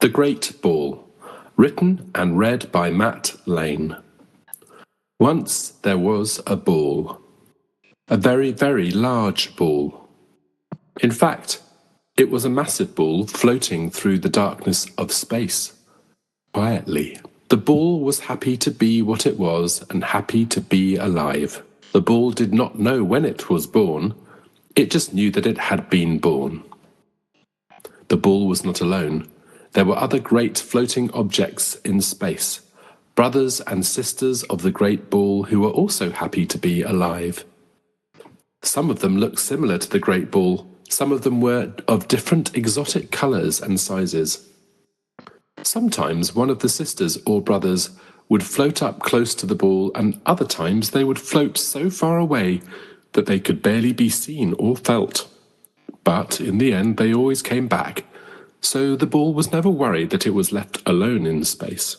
The Great Ball, written and read by Matt Lane. Once there was a ball, a very, very large ball. In fact, it was a massive ball floating through the darkness of space, quietly. The ball was happy to be what it was and happy to be alive. The ball did not know when it was born, it just knew that it had been born. The ball was not alone. There were other great floating objects in space, brothers and sisters of the great ball who were also happy to be alive. Some of them looked similar to the great ball. Some of them were of different exotic colors and sizes. Sometimes one of the sisters or brothers would float up close to the ball, and other times they would float so far away that they could barely be seen or felt. But in the end, they always came back, so the ball was never worried that it was left alone in space.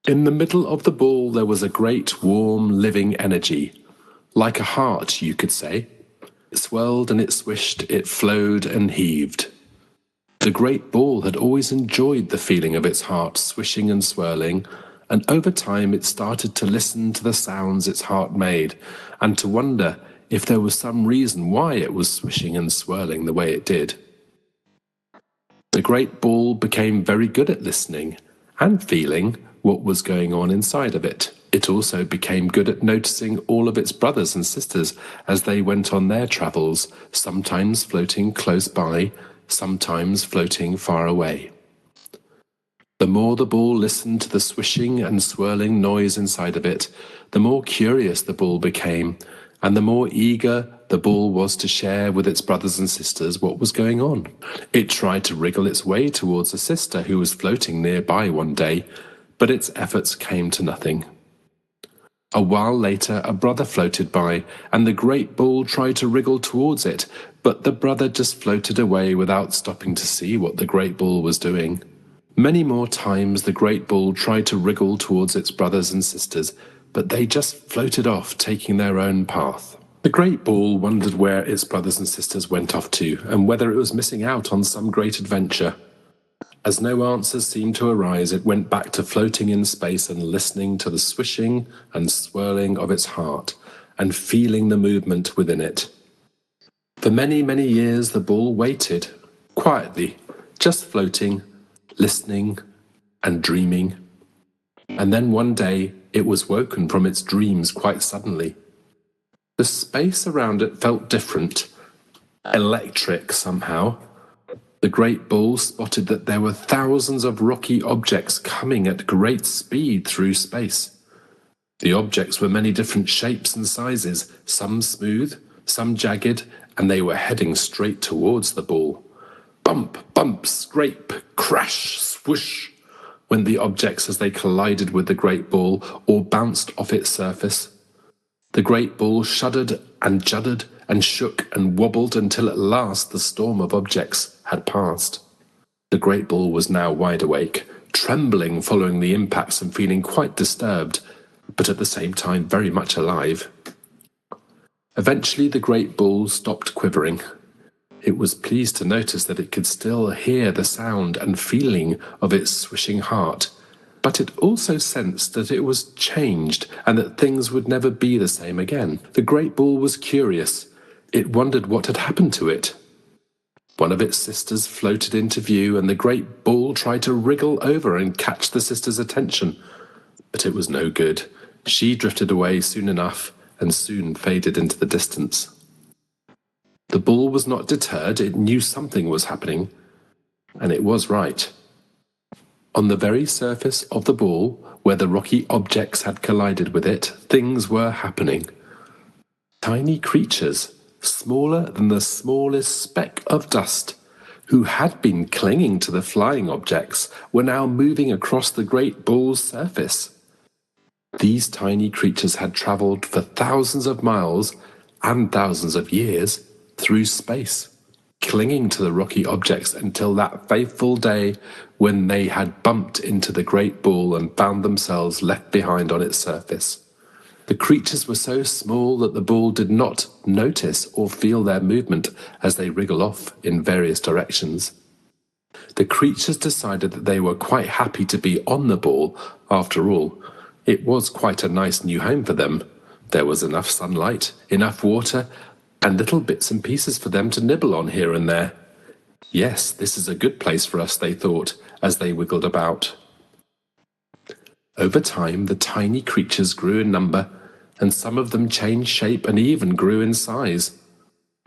In the middle of the ball there was a great warm living energy, like a heart, you could say. It swirled and it swished, it flowed and heaved. The great ball had always enjoyed the feeling of its heart swishing and swirling, and over time it started to listen to the sounds its heart made, and to wonder if there was some reason why it was swishing and swirling the way it did. The great ball became very good at listening and feeling what was going on inside of it. It also became good at noticing all of its brothers and sisters as they went on their travels, sometimes floating close by, sometimes floating far away. The more the ball listened to the swishing and swirling noise inside of it, the more curious the ball became, and the more eager the ball was to share with its brothers and sisters what was going on. It tried to wriggle its way towards a sister who was floating nearby one day, but its efforts came to nothing. A while later, a brother floated by, and the great ball tried to wriggle towards it, but the brother just floated away without stopping to see what the great ball was doing. Many more times the great ball tried to wriggle towards its brothers and sisters, but they just floated off, taking their own path. The great ball wondered where its brothers and sisters went off to, and whether it was missing out on some great adventure. As no answers seemed to arise, it went back to floating in space and listening to the swishing and swirling of its heart, and feeling the movement within it. For many, many years the ball waited, quietly, just floating, listening and dreaming. And then one day it was woken from its dreams quite suddenly. The space around it felt different, electric somehow. The great ball spotted that there were thousands of rocky objects coming at great speed through space. The objects were many different shapes and sizes, some smooth, some jagged, and they were heading straight towards the ball. Bump, bump, scrape, crash, swoosh went the objects as they collided with the great ball or bounced off its surface. The great ball shuddered and juddered and shook and wobbled until at last the storm of objects had passed. The great ball was now wide awake, trembling following the impacts and feeling quite disturbed, but at the same time very much alive. Eventually the great ball stopped quivering. It was pleased to notice that it could still hear the sound and feeling of its swishing heart, but it also sensed that it was changed and that things would never be the same again. The great ball was curious. It wondered what had happened to it. One of its sisters floated into view, and the great ball tried to wriggle over and catch the sister's attention, but it was no good. She drifted away soon enough and soon faded into the distance. The ball was not deterred. It knew something was happening, and it was right. On the very surface of the ball, where the rocky objects had collided with it, things were happening. Tiny creatures, smaller than the smallest speck of dust, who had been clinging to the flying objects, were now moving across the great ball's surface. These tiny creatures had travelled for thousands of miles and thousands of years through space, clinging to the rocky objects until that fateful day when they had bumped into the great ball and found themselves left behind on its surface. The creatures were so small that the ball did not notice or feel their movement as they wriggle off in various directions. The creatures decided that they were quite happy to be on the ball. After all, it was quite a nice new home for them. There was enough sunlight, enough water, and little bits and pieces for them to nibble on here and there. Yes, this is a good place for us, they thought, as they wiggled about. Over time, the tiny creatures grew in number, and some of them changed shape and even grew in size.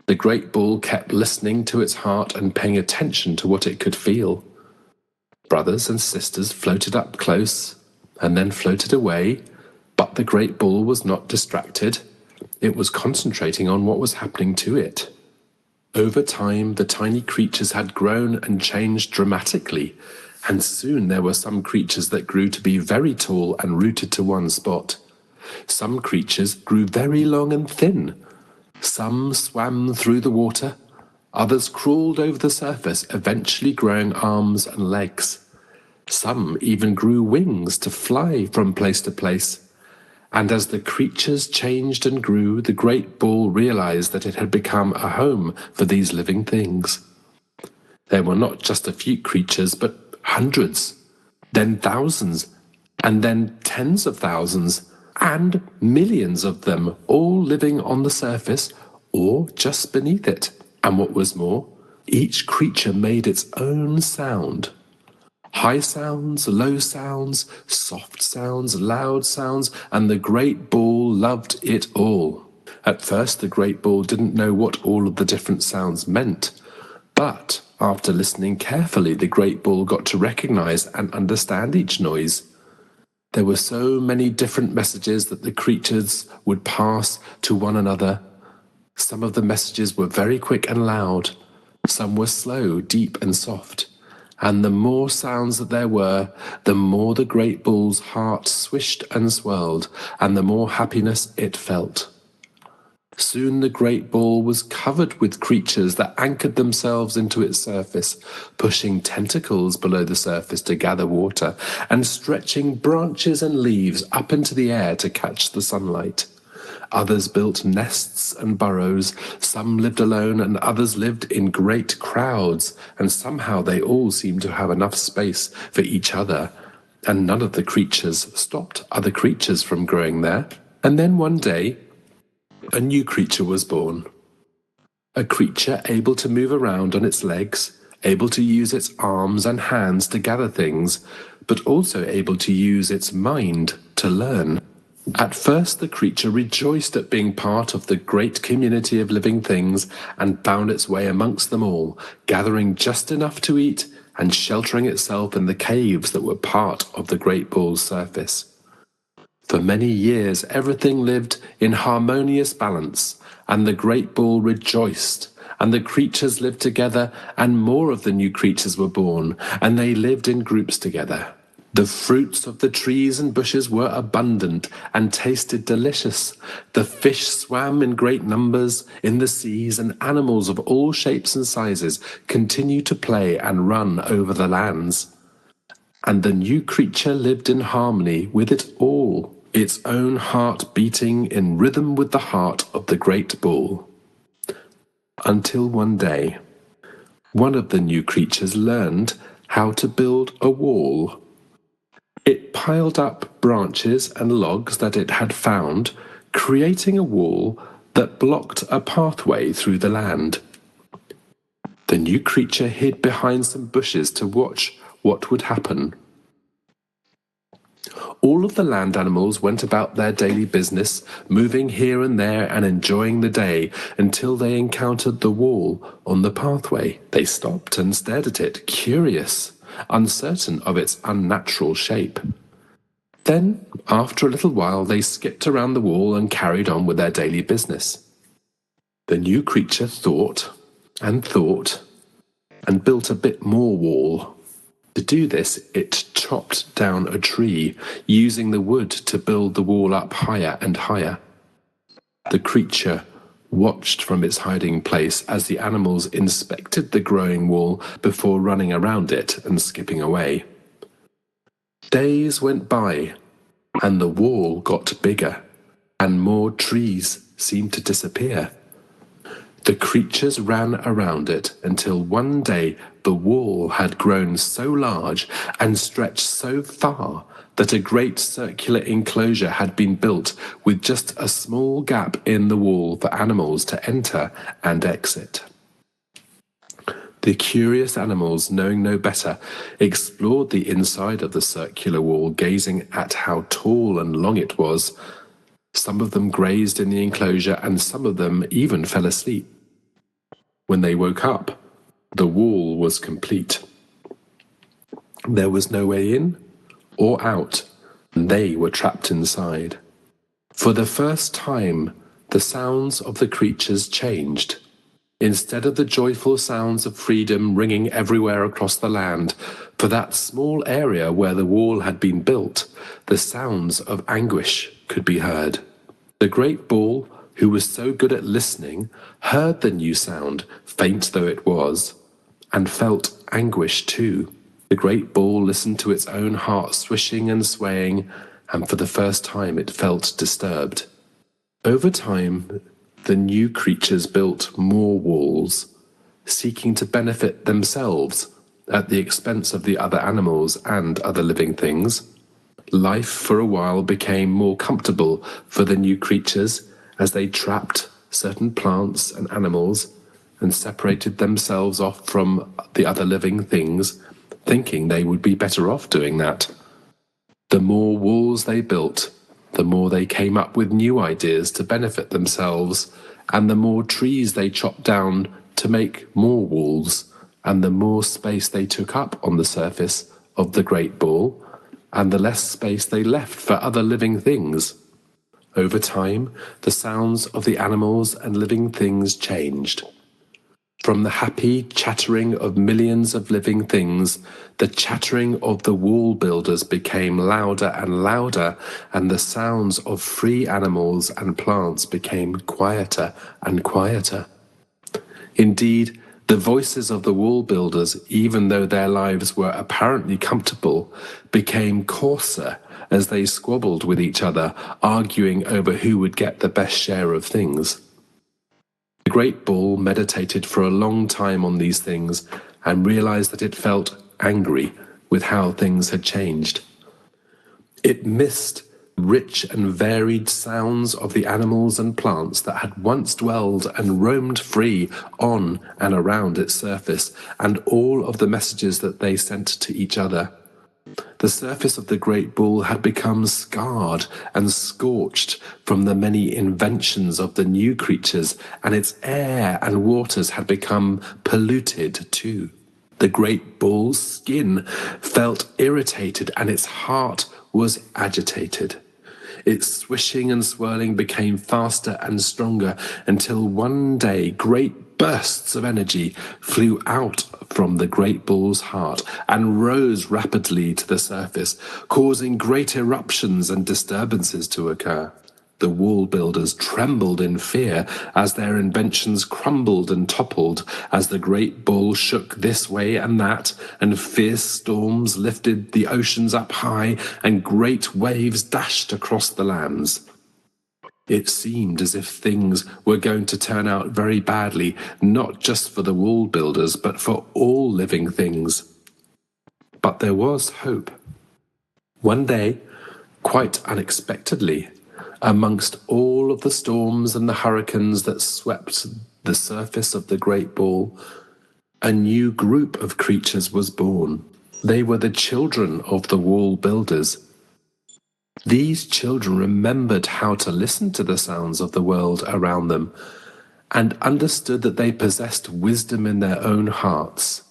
The great bull kept listening to its heart and paying attention to what it could feel. Brothers and sisters floated up close and then floated away, but the great bull was not distracted. It was concentrating on what was happening to it. Over time, the tiny creatures had grown and changed dramatically, and soon there were some creatures that grew to be very tall and rooted to one spot. Some creatures grew very long and thin. Some swam through the water. Others crawled over the surface, eventually growing arms and legs. Some even grew wings to fly from place to place. And as the creatures changed and grew, the great bull realized that it had become a home for these living things. There were not just a few creatures, but hundreds, then thousands, and then tens of thousands, and millions of them, all living on the surface or just beneath it. And what was more, each creature made its own sound. High sounds, low sounds, soft sounds, loud sounds, and the great bull loved it all. At first, the great bull didn't know what all of the different sounds meant, but after listening carefully, the great bull got to recognize and understand each noise. There were so many different messages that the creatures would pass to one another. Some of the messages were very quick and loud. Some were slow, deep, and soft. And the more sounds that there were, the more the great bull's heart swished and swirled, and the more happiness it felt. Soon the great bull was covered with creatures that anchored themselves into its surface, pushing tentacles below the surface to gather water, and stretching branches and leaves up into the air to catch the sunlight. Others built nests and burrows, some lived alone, and others lived in great crowds, and somehow they all seemed to have enough space for each other, and none of the creatures stopped other creatures from growing there. And then one day, a new creature was born. A creature able to move around on its legs, able to use its arms and hands to gather things, but also able to use its mind to learn. At first, the creature rejoiced at being part of the great community of living things and found its way amongst them all, gathering just enough to eat and sheltering itself in the caves that were part of the great bull's surface. For many years, everything lived in harmonious balance, and the great bull rejoiced, and the creatures lived together, and more of the new creatures were born, and they lived in groups together. The fruits of the trees and bushes were abundant and tasted delicious. The fish swam in great numbers in the seas, and animals of all shapes and sizes continued to play and run over the lands. And the new creature lived in harmony with it all, its own heart beating in rhythm with the heart of the great bull. Until one day, one of the new creatures learned how to build a wall. It piled up branches and logs that it had found, creating a wall that blocked a pathway through the land. The new creature hid behind some bushes to watch what would happen. All of the land animals went about their daily business, moving here and there and enjoying the day until they encountered the wall on the pathway. They stopped and stared at it, curious, uncertain of its unnatural shape. Then, after a little while, they skipped around the wall and carried on with their daily business. The new creature thought and built a bit more wall. To do this, it chopped down a tree, using the wood to build the wall up higher and higher. The creature watched from its hiding place as the animals inspected the growing wall before running around it and skipping away. Days went by, and the wall got bigger, and more trees seemed to disappear. The creatures ran around it until one day the wall had grown so large and stretched so far that a great circular enclosure had been built with just a small gap in the wall for animals to enter and exit. The curious animals, knowing no better, explored the inside of the circular wall, gazing at how tall and long it was. Some of them grazed in the enclosure, and some of them even fell asleep. When they woke up, the wall was complete. There was no way in or out, and they were trapped inside. For the first time, the sounds of the creatures changed. Instead of the joyful sounds of freedom ringing everywhere across the land, for that small area where the wall had been built, the sounds of anguish could be heard. The great bull, who was so good at listening, heard the new sound, faint though it was, and felt anguish too. The great bull listened to its own heart swishing and swaying, and for the first time it felt disturbed. Over time, the new creatures built more walls, seeking to benefit themselves at the expense of the other animals and other living things. Life for a while became more comfortable for the new creatures as they trapped certain plants and animals and separated themselves off from the other living things, thinking they would be better off doing that. The more walls they built, the more they came up with new ideas to benefit themselves, and the more trees they chopped down to make more walls, and the more space they took up on the surface of the great ball, and the less space they left for other living things. Over time, the sounds of the animals and living things changed. From the happy chattering of millions of living things, the chattering of the wall builders became louder and louder, and the sounds of free animals and plants became quieter and quieter. Indeed, the voices of the wall builders, even though their lives were apparently comfortable, became coarser as they squabbled with each other, arguing over who would get the best share of things. The great bull meditated for a long time on these things and realized that it felt angry with how things had changed. It missed rich and varied sounds of the animals and plants that had once dwelled and roamed free on and around its surface, and all of the messages that they sent to each other. The surface of the great bull had become scarred and scorched from the many inventions of the new creatures, and its air and waters had become polluted too. The great bull's skin felt irritated, and its heart was agitated. Its swishing and swirling became faster and stronger until one day great bursts of energy flew out from the great bull's heart and rose rapidly to the surface, causing great eruptions and disturbances to occur. The wall builders trembled in fear as their inventions crumbled and toppled, as the great bull shook this way and that, and fierce storms lifted the oceans up high, and great waves dashed across the lands. It seemed as if things were going to turn out very badly, not just for the wall builders, but for all living things. But there was hope. One day, quite unexpectedly, amongst all of the storms and the hurricanes that swept the surface of the great ball, a new group of creatures was born. They were the children of the wall builders. These children remembered how to listen to the sounds of the world around them and understood that they possessed wisdom in their own hearts.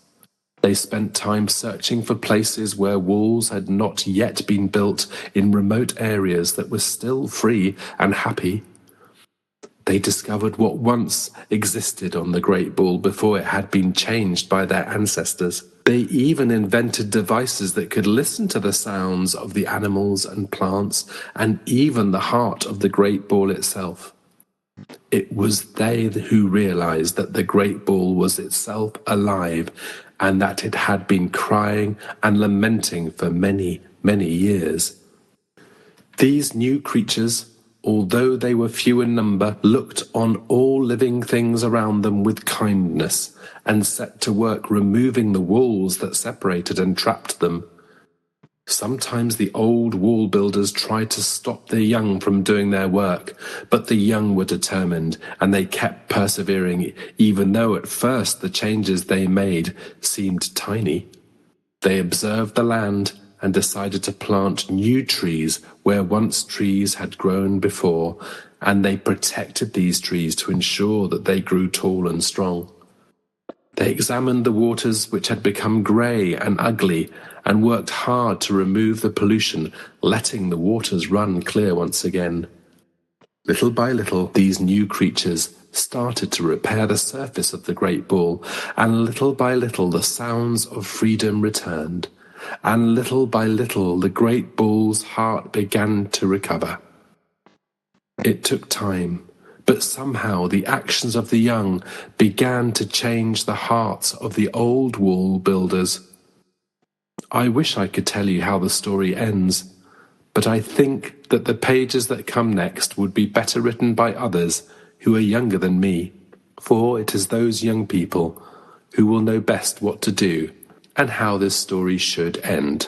They spent time searching for places where walls had not yet been built in remote areas that were still free and happy. They discovered what once existed on the Great Ball before it had been changed by their ancestors. They even invented devices that could listen to the sounds of the animals and plants and even the heart of the Great Ball itself. It was they who realized that the Great Ball was itself alive and that it had been crying and lamenting for many, many years. These new creatures although they were few in number, looked on all living things around them with kindness, and set to work removing the walls that separated and trapped them. Sometimes the old wall builders tried to stop the young from doing their work, but the young were determined, and they kept persevering, even though at first the changes they made seemed tiny. They observed the land and decided to plant new trees where once trees had grown before, and they protected these trees to ensure that they grew tall and strong. They examined the waters which had become grey and ugly, and worked hard to remove the pollution, letting the waters run clear once again. Little by little, these new creatures started to repair the surface of the great ball, and little by little the sounds of freedom returned, and little by little the great bull's heart began to recover. It took time, but somehow the actions of the young began to change the hearts of the old wall builders. I wish I could tell you how the story ends, but I think that the pages that come next would be better written by others who are younger than me, for it is those young people who will know best what to do and how this story should end.